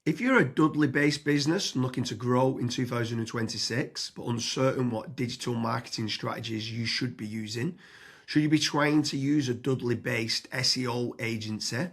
If you're a Dudley-based business and looking to grow in 2026, but uncertain what digital marketing strategies you should be using, should you be trying to use a Dudley-based SEO agency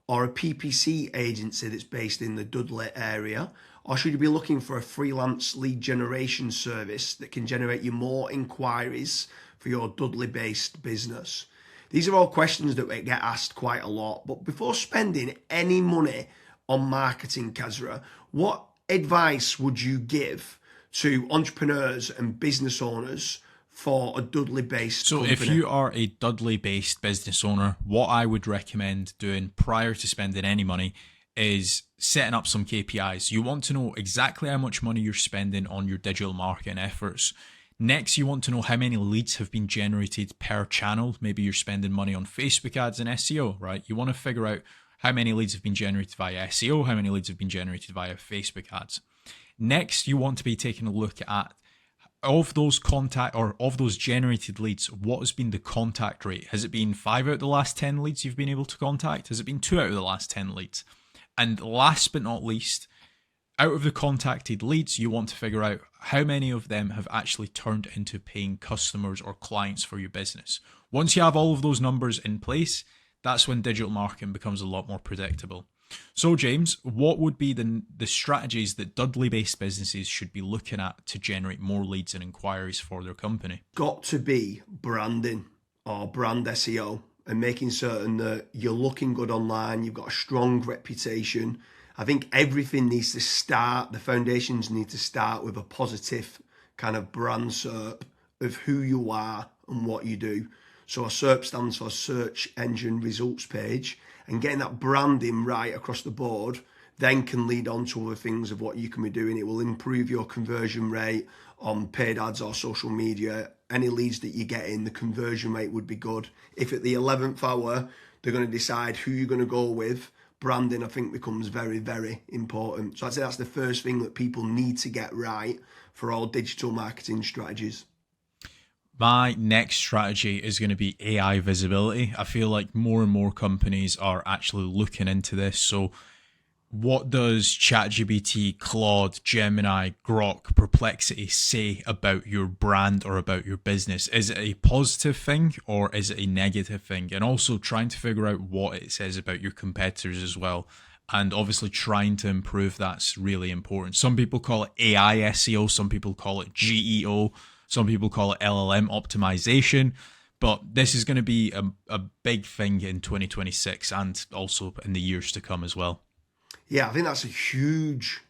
or a PPC agency that's based in the Dudley area? Or should you be looking for a freelance lead generation service that can generate you more inquiries for your Dudley-based business? These are all questions that get asked quite a lot. But before spending any money on marketing, Kazra, what advice would you give to entrepreneurs and business owners for a Dudley-based company? If you are a Dudley-based business owner, what I would recommend doing prior to spending any money is setting up some KPIs. You want to know exactly how much money you're spending on your digital marketing efforts. Next, you want to know how many leads have been generated per channel. Maybe you're spending money on Facebook ads and SEO, right? You want to figure out how many leads have been generated via SEO, how many leads have been generated via Facebook ads. Next, you want to be taking a look at of those generated leads, what has been the contact rate? Has it been 5 out of the last 10 leads you've been able to contact? Has it been 2 out of the last 10 leads? And last but not least, out of the contacted leads, you want to figure out how many of them have actually turned into paying customers or clients for your business. Once you have all of those numbers in place, that's when digital marketing becomes a lot more predictable. So James, what would be the strategies that Dudley-based businesses should be looking at to generate more leads and inquiries for their company? Got to be branding or brand SEO and making certain that you're looking good online, you've got a strong reputation. I think everything needs to start, the foundations need to start with a positive kind of brand SERP of who you are and what you do. So a SERP stands for Search Engine Results Page, and getting that branding right across the board then can lead on to other things of what you can be doing. It will improve your conversion rate on paid ads or social media. Any leads that you get in, the conversion rate would be good. If at the 11th hour, they're going to decide who you're going to go with, branding, I think, becomes very, very important. So I'd say that's the first thing that people need to get right for all digital marketing strategies. My next strategy is going to be AI visibility. I feel like more and more companies are actually looking into this. So what does ChatGPT, Claude, Gemini, Grok, Perplexity say about your brand or about your business? Is it a positive thing or is it a negative thing? And also trying to figure out what it says about your competitors as well. And obviously trying to improve that's really important. Some people call it AI SEO, some people call it GEO, some people call it LLM optimization. But this is going to be a big thing in 2026 and also in the years to come as well. Yeah, I think that's a huge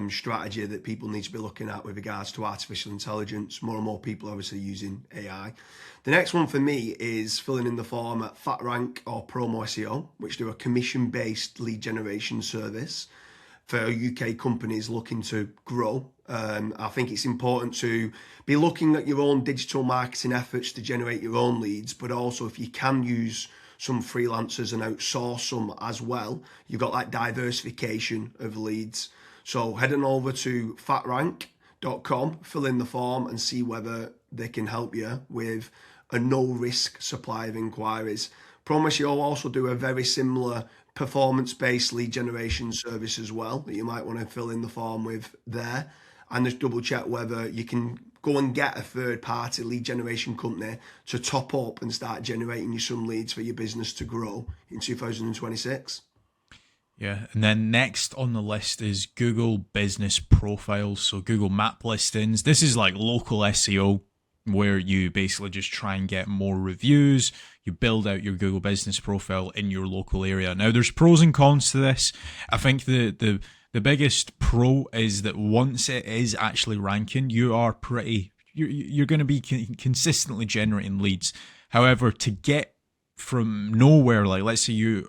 strategy that people need to be looking at with regards to artificial intelligence. More and more people are obviously using AI. The next one for me is filling in the form at FatRank or Promo SEO, which do a commission-based lead generation service for UK companies looking to grow. I think it's important to be looking at your own digital marketing efforts to generate your own leads, but also if you can use some freelancers and outsource some as well, you've got that diversification of leads. So head on over to fatrank.com, fill in the form and see whether they can help you with a no-risk supply of inquiries. Promise you'll also do a very similar performance-based lead generation service as well that you might want to fill in the form with there, and just double check whether you can go and get a third-party lead generation company to top up and start generating you some leads for your business to grow in 2026. Yeah, and then next on the list is Google Business Profiles, so Google Map listings. This is like local SEO where you basically just try and get more reviews. You build out your Google Business Profile in your local area. Now, there's pros and cons to this. I think the biggest pro is that once it is actually ranking, you're going to be consistently generating leads. However, to get from nowhere, like let's say you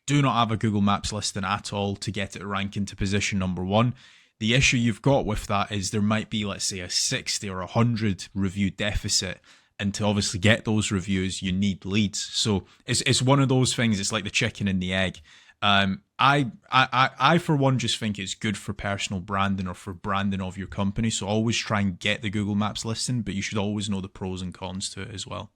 do not have a Google Maps listing at all, to get it ranking to position number 1, the issue you've got with that is there might be, let's say, a 60 or 100 review deficit. And to obviously get those reviews, you need leads. So it's one of those things. It's like the chicken and the egg. I for one just think it's good for personal branding or for branding of your company. So always try and get the Google Maps listing, but you should always know the pros and cons to it as well.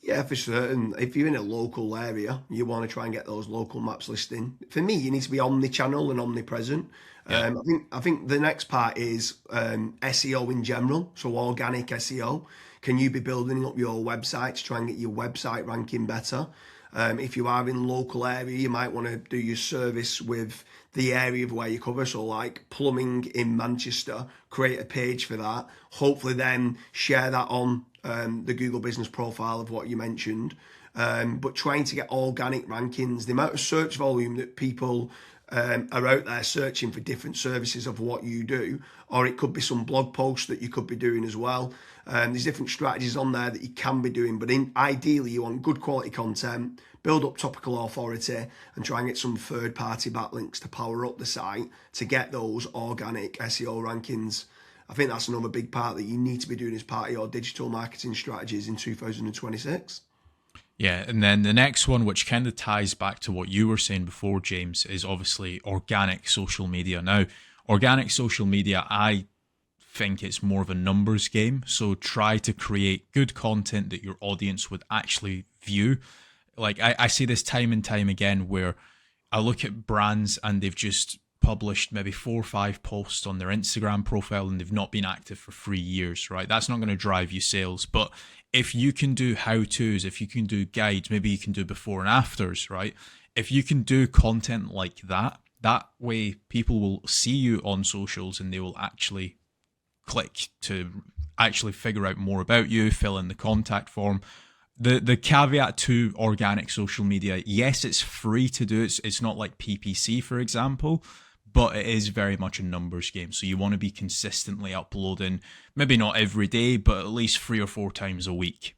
Yeah, for certain. If you're in a local area, you want to try and get those local maps listing. For me, you need to be omni-channel and omnipresent. Yeah. I think the next part is SEO in general, so organic SEO. Can you be building up your website to try and get your website ranking better? If you are in local area, you might want to do your service with the area of where you cover. So like plumbing in Manchester, create a page for that. Hopefully then share that on the Google business profile of what you mentioned. But trying to get organic rankings, the amount of search volume that people are out there searching for different services of what you do, or it could be some blog posts that you could be doing as well. There's different strategies on there that you can be doing, but ideally you want good quality content, build up topical authority, and try and get some third-party backlinks to power up the site to get those organic SEO rankings. I think that's another big part that you need to be doing as part of your digital marketing strategies in 2026. Yeah, and then the next one, which kind of ties back to what you were saying before, James, is obviously organic social media. Now, organic social media, I think it's more of a numbers game. So try to create good content that your audience would actually view. Like I see this time and time again where I look at brands and they've just published maybe 4 or 5 posts on their Instagram profile and they've not been active for 3 years, right? That's not going to drive you sales. But if you can do how-tos, if you can do guides, maybe you can do before and afters, right? If you can do content like that, that way people will see you on socials and they will actually click to actually figure out more about you, fill in the contact form. The caveat to organic social media, yes, it's free to do. It's not like PPC, for example, but it is very much a numbers game. So you want to be consistently uploading, maybe not every day, but at least 3 or 4 times a week.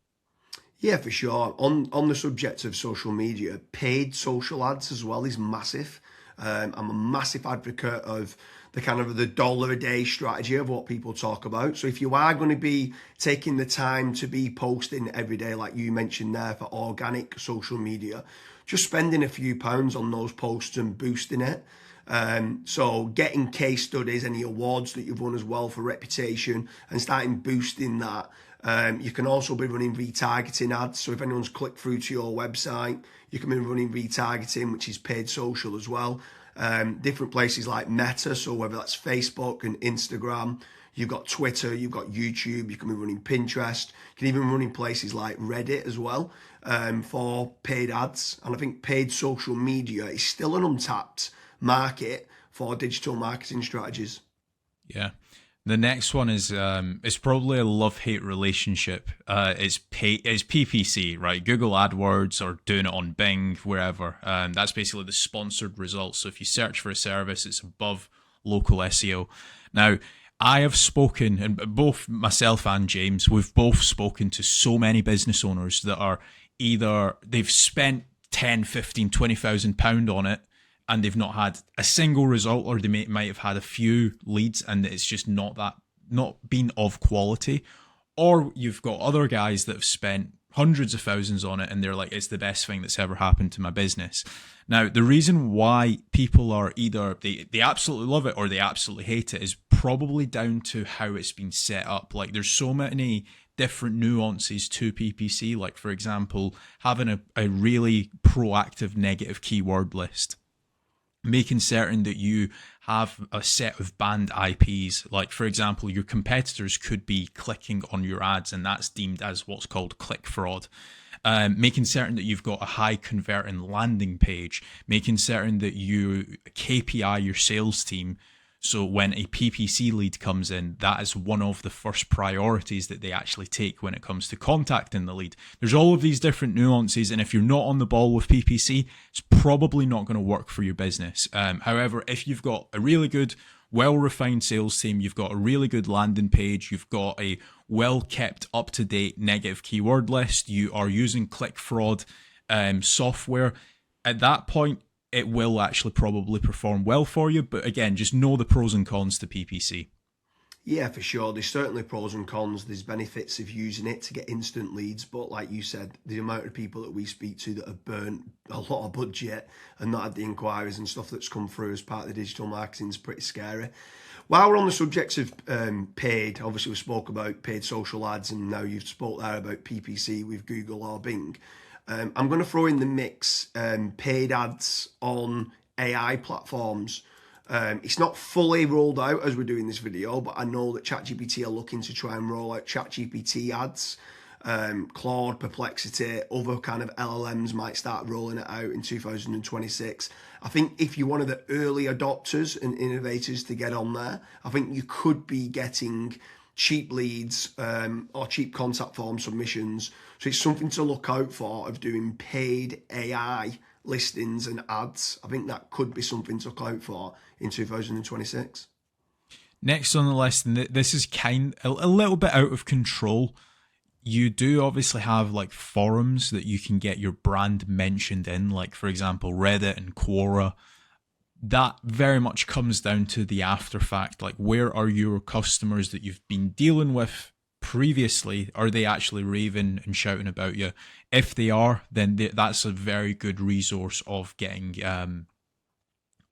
Yeah, for sure. On the subject of social media, paid social ads as well is massive. I'm a massive advocate of the kind of the dollar a day strategy of what people talk about. So if you are going to be taking the time to be posting every day, like you mentioned there, for organic social media, just spending a few pounds on those posts and boosting it. So getting case studies, any awards that you've won as well for reputation, and starting boosting that. You can also be running retargeting ads. So if anyone's clicked through to your website, you can be running retargeting, which is paid social as well. Different places like Meta, so whether that's Facebook and Instagram, you've got Twitter, you've got YouTube, you can be running Pinterest, you can even run in places like Reddit as well, for paid ads. And I think paid social media is still an untapped market for digital marketing strategies. Yeah. The next one is it's probably a love-hate relationship. It's PPC, right? Google AdWords or doing it on Bing, wherever. That's basically the sponsored results. So if you search for a service, it's above local SEO. Now, I have spoken, and both myself and James, we've both spoken to so many business owners that are either they've spent 10, 15, 20,000 pound on it, and they've not had a single result, or they might have had a few leads and it's just not been of quality. Or you've got other guys that have spent hundreds of thousands on it and they're like, it's the best thing that's ever happened to my business. Now, the reason why people are either they absolutely love it or they absolutely hate it is probably down to how it's been set up. Like there's so many different nuances to PPC. Like for example, having a really proactive negative keyword list, making certain that you have a set of banned IPs. Like, for example, your competitors could be clicking on your ads and that's deemed as what's called click fraud. Making certain that you've got a high converting landing page, making certain that you KPI your sales team. So when a PPC lead comes in, that is one of the first priorities that they actually take when it comes to contacting the lead. There's all of these different nuances, and if you're not on the ball with PPC, it's probably not going to work for your business. However, if you've got a really good, well-refined sales team, you've got a really good landing page, you've got a well-kept, up-to-date negative keyword list, you are using click fraud software, at that point, it will actually probably perform well for you. But again, just know the pros and cons to PPC. Yeah, for sure. There's certainly pros and cons. There's benefits of using it to get instant leads, but like you said, the amount of people that we speak to that have burnt a lot of budget and not had the inquiries and stuff that's come through as part of the digital marketing is pretty scary. While we're on the subject of paid, obviously we spoke about paid social ads, and now you've spoke there about PPC with Google or Bing. I'm going to throw in the mix paid ads on AI platforms. It's not fully rolled out as we're doing this video, but I know that ChatGPT are looking to try and roll out ChatGPT ads. Claude, Perplexity, other kind of LLMs might start rolling it out in 2026. I think if you're one of the early adopters and innovators to get on there, I think you could be getting cheap leads or cheap contact form submissions. So it's something to look out for of doing paid AI listings and ads. I think that could be something to look out for in 2026. Next on the list, and this is a little bit out of control. You do obviously have like forums that you can get your brand mentioned in, like for example Reddit and Quora. That very much comes down to the after fact, like where are your customers that you've been dealing with previously, are they actually raving and shouting about you? If they are, then that's a very good resource of getting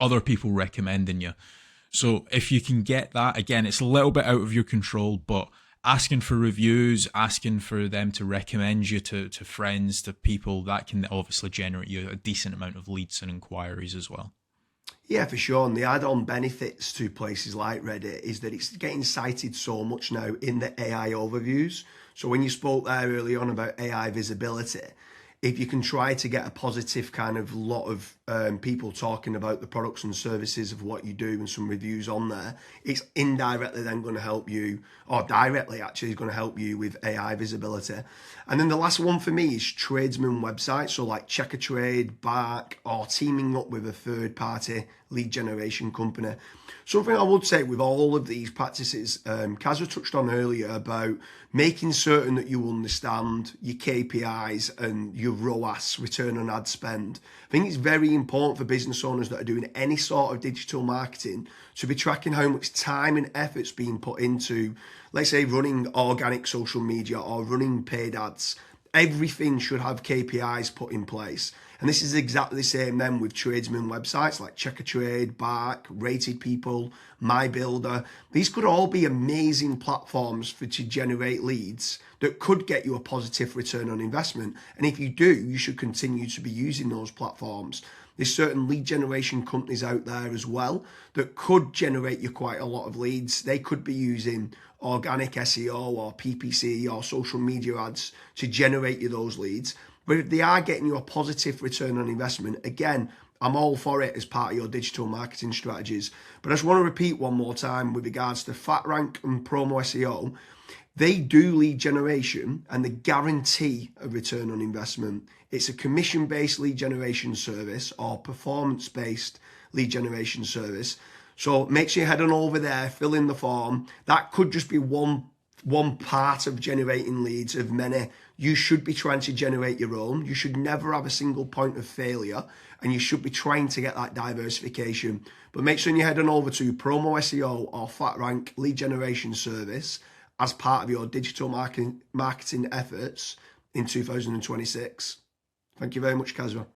other people recommending you. So if you can get that, again, it's a little bit out of your control, but asking for reviews, asking for them to recommend you to friends, to people, that can obviously generate you a decent amount of leads and inquiries as well. Yeah, for sure. And the add-on benefits to places like Reddit is that it's getting cited so much now in the AI overviews. So when you spoke there early on about AI visibility, if you can try to get a positive kind of lot of people talking about the products and services of what you do and some reviews on there, it's indirectly then going to help you, or directly actually is going to help you with AI visibility. And then the last one for me is tradesman websites. So like Check a Trade, Bark, or teaming up with a third party lead generation company. Something I would say with all of these practices, Kazra touched on earlier about making certain that you understand your KPIs and your ROAS, return on ad spend. I think it's very important for business owners that are doing any sort of digital marketing to be tracking how much time and effort's being put into, let's say, running organic social media or running paid ads. Everything should have KPIs put in place. And this is exactly the same then with tradesman websites like Check a Trade, Bark, Rated People, My Builder. These could all be amazing platforms to generate leads that could get you a positive return on investment. And if you do, you should continue to be using those platforms. There's certain lead generation companies out there as well that could generate you quite a lot of leads. They could be using organic SEO or PPC or social media ads to generate you those leads. But if they are getting you a positive return on investment, again, I'm all for it as part of your digital marketing strategies. But I just want to repeat one more time with regards to FatRank and Promo SEO. They do lead generation and they guarantee a return on investment. It's a commission-based lead generation service or performance-based lead generation service. So make sure you head on over there, fill in the form. That could just be one part of generating leads of many. You should be trying to generate your own. You should never have a single point of failure, and you should be trying to get that diversification. But make sure you head on over to Promo SEO or FatRank lead generation service as part of your digital marketing efforts in 2026. Thank you very much, Kazra.